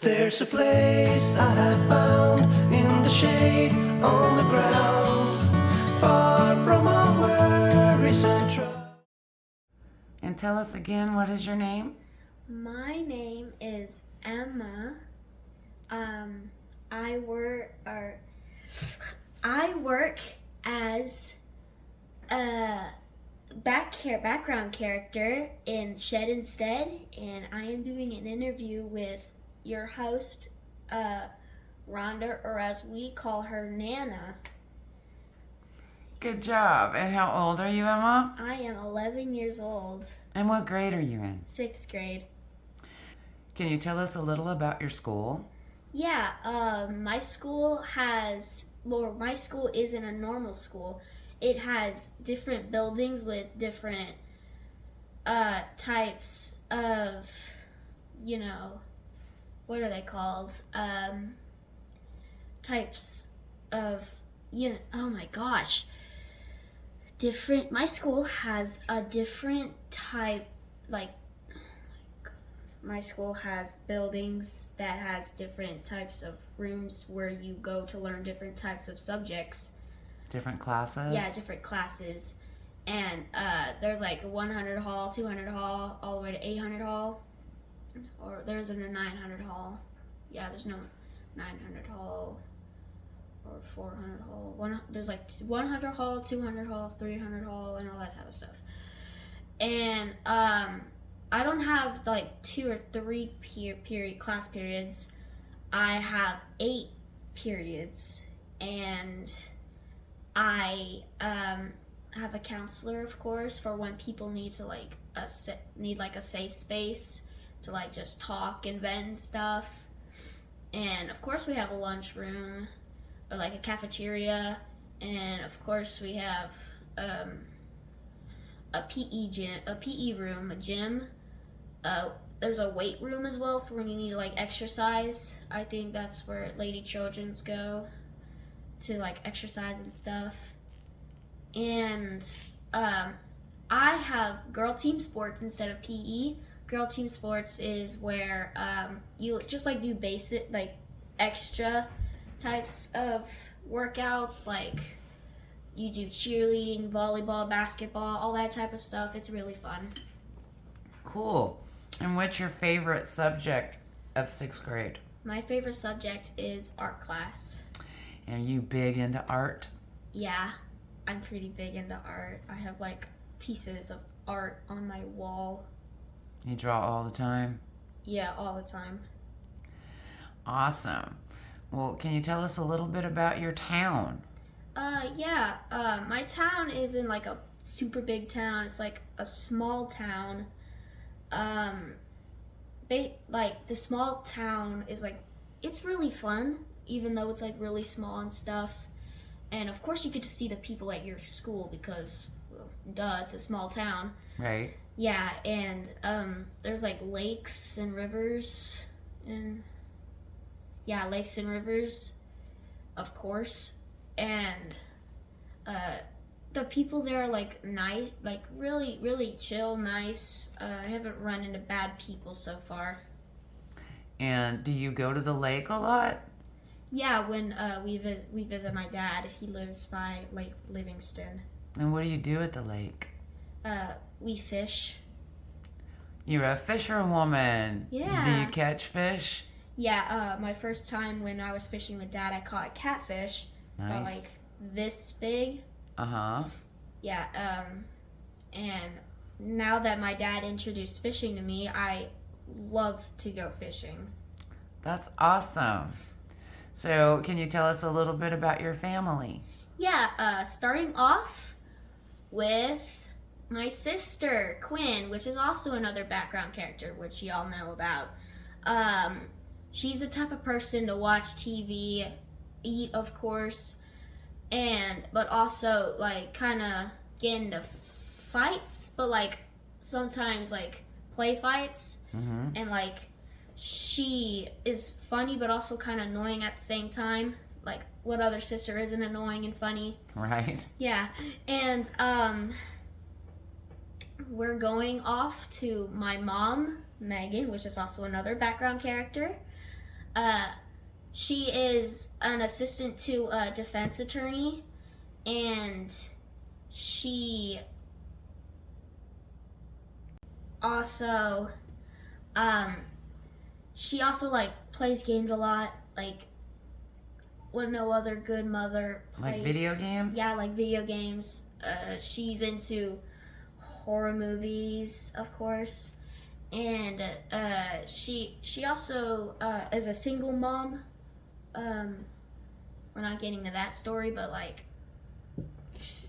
There's a place I have found in the shade on the ground, far from all worries and trouble. And tell us again, what is your name? My name is Emma. I work as a background character in Shed Instead, and I am doing an interview with your host, Rhonda, or as we call her, Nana. Good job. And how old are you, Emma? I am 11 years old, And what grade are you in? 6th grade. Can you tell us a little about your school? Yeah, my school isn't a normal school. It has different buildings with different types of, what are they called? Types of, oh my gosh. My school has a different type, my school has buildings that has different types of rooms where you go to learn different types of subjects. Different classes? Yeah, different classes. And there's like 100 hall, 200 hall, all the way to 800 hall. Or there's a 900 hall. Yeah, there's no 900 hall or 400 hall. There's like 100 hall, 200 hall, 300 hall, and all that type of stuff. And I don't have like 2 or 3 class periods. I have 8 periods, and I have a counselor, of course, for when people need to a safe space to just talk and vent and stuff. And of course we have a lunchroom or a cafeteria, and of course we have a PE room, a gym. There's a weight room as well for when you need to exercise. I think that's where Lady Children's go to exercise and stuff. And I have girl team sports instead of PE. Girl team sports is where you just do basic extra types of workouts, you do cheerleading, volleyball, basketball, all that type of stuff. It's really fun. Cool. And what's your favorite subject of 6th grade? My favorite subject is art class. And are you big into art? Yeah, I'm pretty big into art. I have pieces of art on my wall. You draw all the time? Yeah, all the time. Awesome. Well, can you tell us a little bit about your town? My town isn't a super big town. It's a small town. The small town is it's really fun, even though it's really small and stuff. And of course you get to see the people at your school because, well, duh, it's a small town. Right. Yeah, and there's lakes and rivers, and lakes and rivers, of course. And the people there are nice, really, really chill, nice. I haven't run into bad people so far. And do you go to the lake a lot? Yeah, when we visit my dad. He lives by Lake Livingston. And what do you do at the lake? We fish. You're a fisherwoman. Yeah. Do you catch fish? Yeah, my first time when I was fishing with Dad, I caught a catfish. Nice. This big. Uh-huh. Yeah, and now that my dad introduced fishing to me, I love to go fishing. That's awesome. So, can you tell us a little bit about your family? Yeah, starting off with my sister, Quinn, which is also another background character, which y'all know about. She's the type of person to watch TV, eat, of course, but also kind of get into fights, but sometimes play fights. Mm-hmm. And she is funny but also kind of annoying at the same time. What other sister isn't annoying and funny? Right. Yeah. And we're going off to my mom, Megan, which is also another background character. she is an assistant to a defense attorney, and she also like plays games a lot, like what no other good mother plays. Like video games? Yeah, like video games. She's into horror movies, of course, and she also is a single mom. We're not getting to that story, but like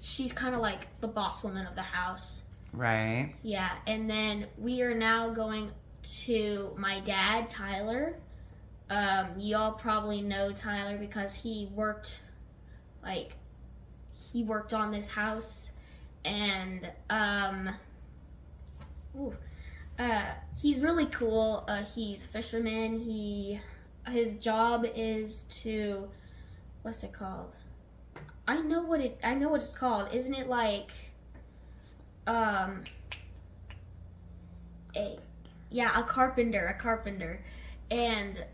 she's kind of like the boss woman of the house. Right. Yeah, and then we are now going to my dad, Tyler. Y'all probably know Tyler because he worked on this house, and he's really cool. He's a fisherman. His job is to, what's it called? I know what it's called. Isn't it like a carpenter. And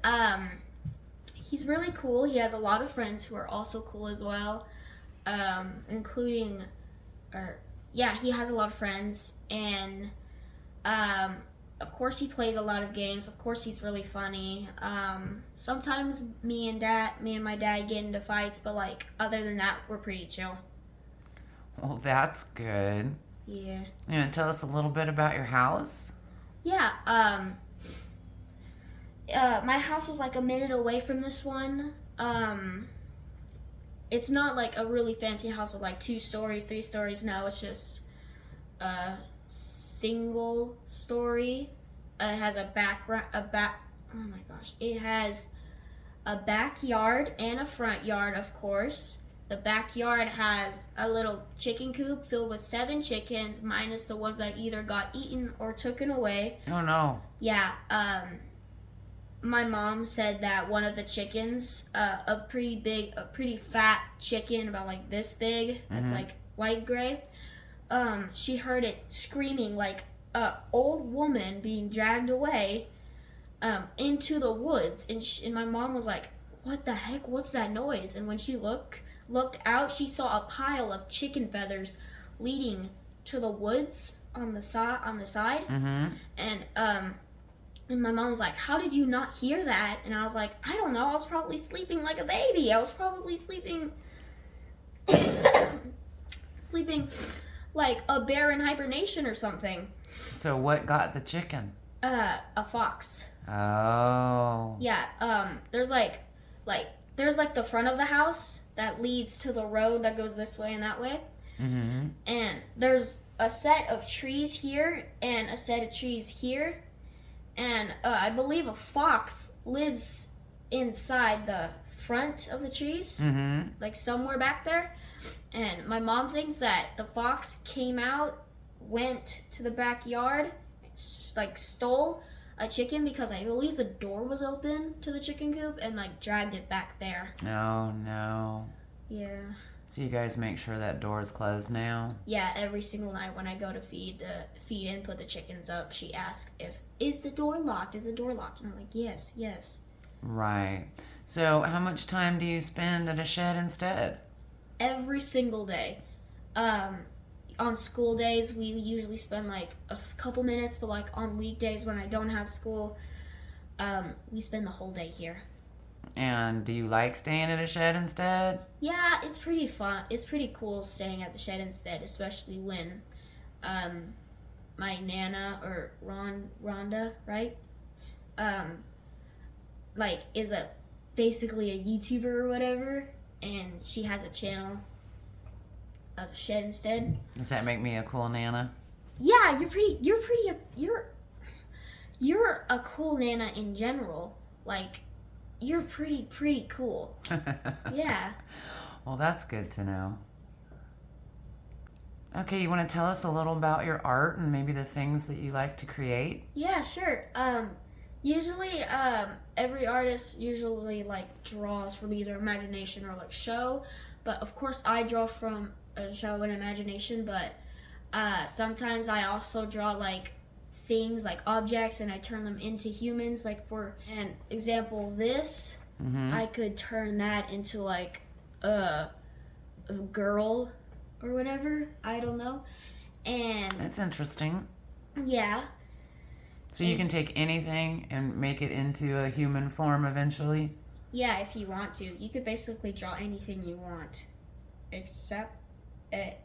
he's really cool. He has a lot of friends who are also cool as well, he has a lot of friends, and of course he plays a lot of games. Of course he's really funny. Sometimes me and my dad get into fights, but like other than that, we're pretty chill. Well, that's good. Yeah. You want to tell us a little bit about your house? Yeah, my house was like a minute away from this one. It's not like a really fancy house with like 2 stories, 3 stories. No, it's just a single story. It has it has a backyard and a front yard, of course. The backyard has a little chicken coop filled with 7 chickens, minus the ones that either got eaten or taken away. Oh, no. Yeah, my mom said that one of the chickens, a pretty fat chicken, about like this big, that's like light gray, she heard it screaming like a old woman being dragged away into the woods, and my mom was like, what the heck, what's that noise? And when she looked out, she saw a pile of chicken feathers leading to the woods on the side. And my mom was like, how did you not hear that? And I was like, I don't know, I was probably sleeping like a baby. I was probably sleeping like a bear in hibernation or something. So what got the chicken? A fox. Oh. Yeah, there's the front of the house that leads to the road that goes this way and that way. Mm-hmm. And there's a set of trees here and a set of trees here. And I believe a fox lives inside the front of the trees, like somewhere back there. And my mom thinks that the fox came out, went to the backyard, like stole a chicken because I believe the door was open to the chicken coop, and like dragged it back there. Oh, no. Yeah. So you guys make sure that door is closed now? Yeah, every single night when I go to feed and put the chickens up, she asks is the door locked? Is the door locked? And I'm like, yes. Right. So how much time do you spend at a shed instead? Every single day. On school days, we usually spend like a couple minutes, but like on weekdays when I don't have school, we spend the whole day here. And do you like staying at a shed instead? Yeah, it's pretty fun. It's pretty cool staying at the shed instead, especially when my Nana, or Rhonda, right? Like is basically a YouTuber or whatever, and she has a channel of shed instead. Does that make me a cool Nana? Yeah, you're a cool Nana in general. Like, you're pretty cool. Yeah. Well, that's good to know. Okay, you want to tell us a little about your art and maybe the things that you like to create? Yeah, sure. Usually, every artist usually like draws from either imagination or like show, but of course I draw from a show and imagination, but sometimes I also draw like things like objects and I turn them into humans. Like for an example, this I could turn that into like a girl or whatever. I don't know. And That's interesting. yeah, So you can take anything and make it into a human form eventually? yeah, if you want to, you could basically draw anything you want, except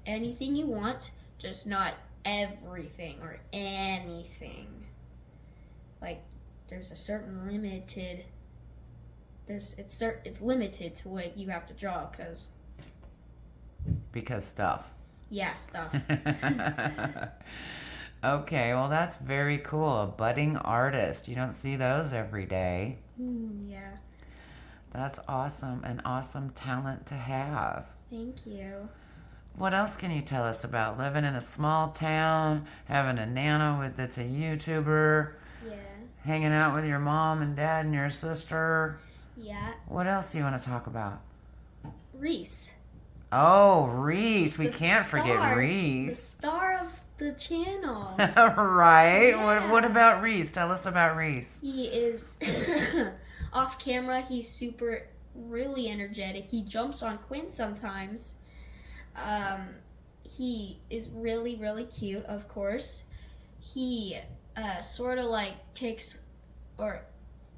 anything you want, just not everything or anything. Like there's a certain limited. It's limited to what you have to draw Because stuff. yeah, stuff. Okay, well, that's very cool. A budding artist. You don't see those every day. Yeah, That's awesome. An awesome talent to have. thank you. What else can you tell us about living in a small town, having a Nana that's a YouTuber, Yeah, hanging out with your mom and dad and your sister? yeah. What else do you want to talk about? Reese. Oh, Reese. We The can't forget star- The Reese. star of the channel. Right? Yeah. What about Reese? Tell us about Reese. He is off camera. He's really energetic. He jumps on Quinn sometimes. He is really, really cute, of course. He sort of like takes, or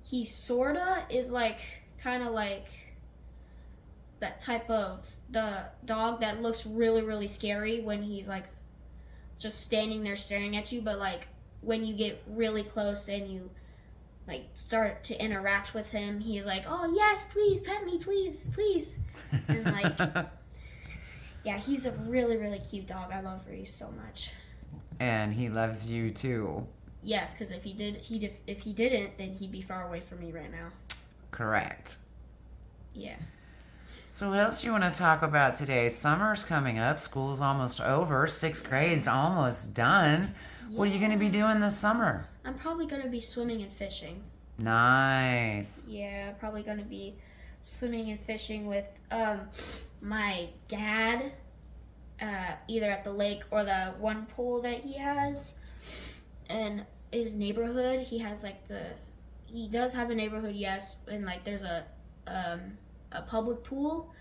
he sort of is like, kind of like that type of the dog that looks really, really scary when he's like just standing there staring at you, but like when you get really close and you like start to interact with him, he's like, oh yes, please pet me, please, please. And like, yeah, he's a really, really cute dog. I love Reese so much. And he loves you too. Yes, because if he didn't, then he'd be far away from me right now. Correct. Yeah. So what else do you want to talk about today? Summer's coming up. School's almost over. 6th grade's almost done. What are you going to be doing this summer? I'm probably gonna be swimming and fishing. Nice. Yeah, probably gonna be swimming and fishing with my dad, either at the lake or the one pool that he has. And his neighborhood, he does have a neighborhood, yes, and like there's a public pool.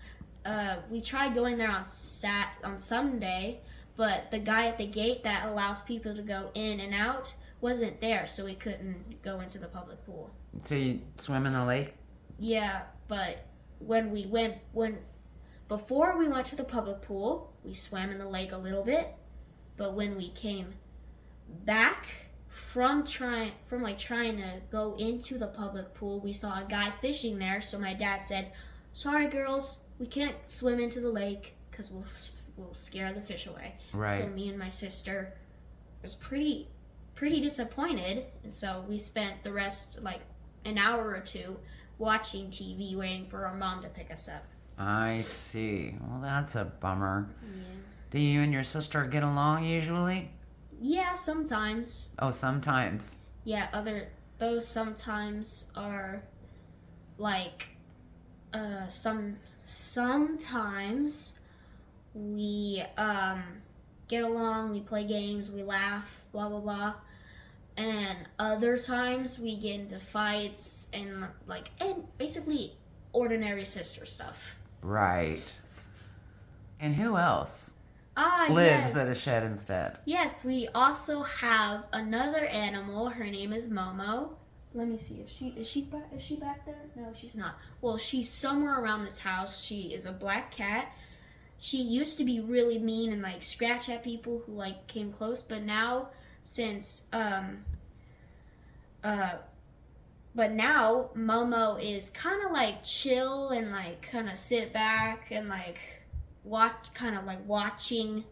We tried going there on Sunday, but the guy at the gate that allows people to go in and out wasn't there, so we couldn't go into the public pool. So you swim in the lake? Yeah, but before we went to the public pool, we swam in the lake a little bit, but when we came back from trying to go into the public pool, we saw a guy fishing there, so my dad said, sorry girls, we can't swim into the lake because we'll scare the fish away. Right. So me and my sister was pretty disappointed, and so we spent the rest, like an hour or two, watching TV waiting for our mom to pick us up. I see. Well, that's a bummer. Yeah. Do you and your sister get along usually? Yeah, sometimes. Oh, sometimes. Yeah, those sometimes are like sometimes we get along, we play games, we laugh, blah blah blah. And other times we get into fights and basically ordinary sister stuff. Right. And who else Yes. lives at a shed instead? Yes, we also have another animal. Her name is Momo. Let me see if is she back there? No, she's not. Well, she's somewhere around this house. She is a black cat. She used to be really mean and like scratch at people who like came close, but now but now Momo is kind of like chill and like kind of sit back and like watching,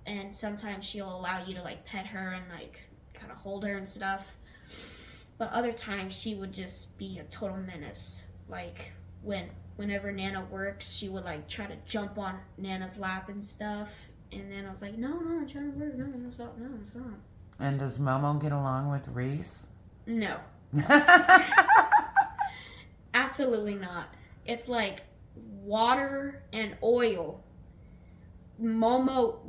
and sometimes she'll allow you to like pet her and like kind of hold her and stuff. But other times she would just be a total menace. Like whenever Nana works, she would like try to jump on Nana's lap and stuff, and Nana was like, no, I'm trying to work, no, stop. And does Momo get along with Reese? No, absolutely not. It's like water and oil. Momo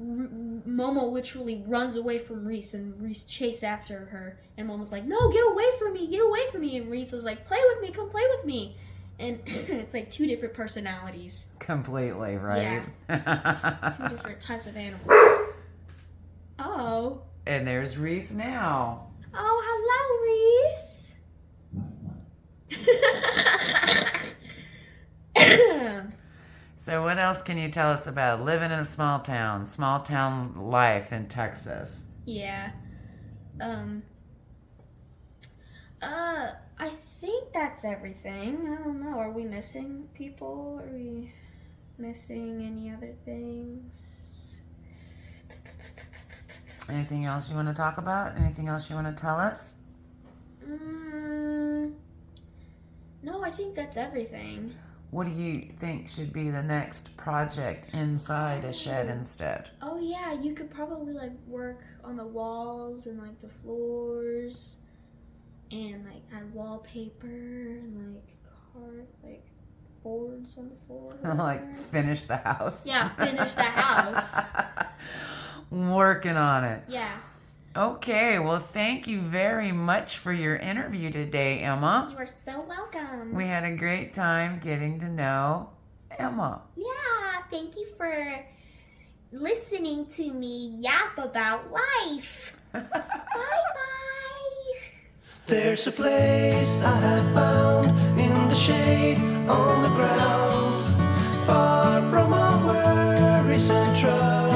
literally runs away from Reese, and Reese chases after her, and Momo's like, no, get away from me, and Reese is like, play with me, come play with me. And it's like two different personalities. Completely, right? Two different types of animals. Oh. And there's Reese now. Oh, hello, Reese. So what else can you tell us about living in a small town life in Texas? Yeah. I think that's everything. I don't know. Are we missing people? Are we missing any other things? Anything else you want to talk about? Anything else you want to tell us? No, I think that's everything. What do you think should be the next project inside a shed instead? Oh yeah, you could probably like work on the walls and like the floors, and like add wallpaper and like boards on the floor. Like finish the house? Yeah, finish the house. Working on it. Yeah. Okay, well, thank you very much for your interview today, Emma. You are so welcome. We had a great time getting to know Emma. Yeah, thank you for listening to me yap about life. Bye-bye. There's a place I have found in the shade on the ground, far from all worries and troubles.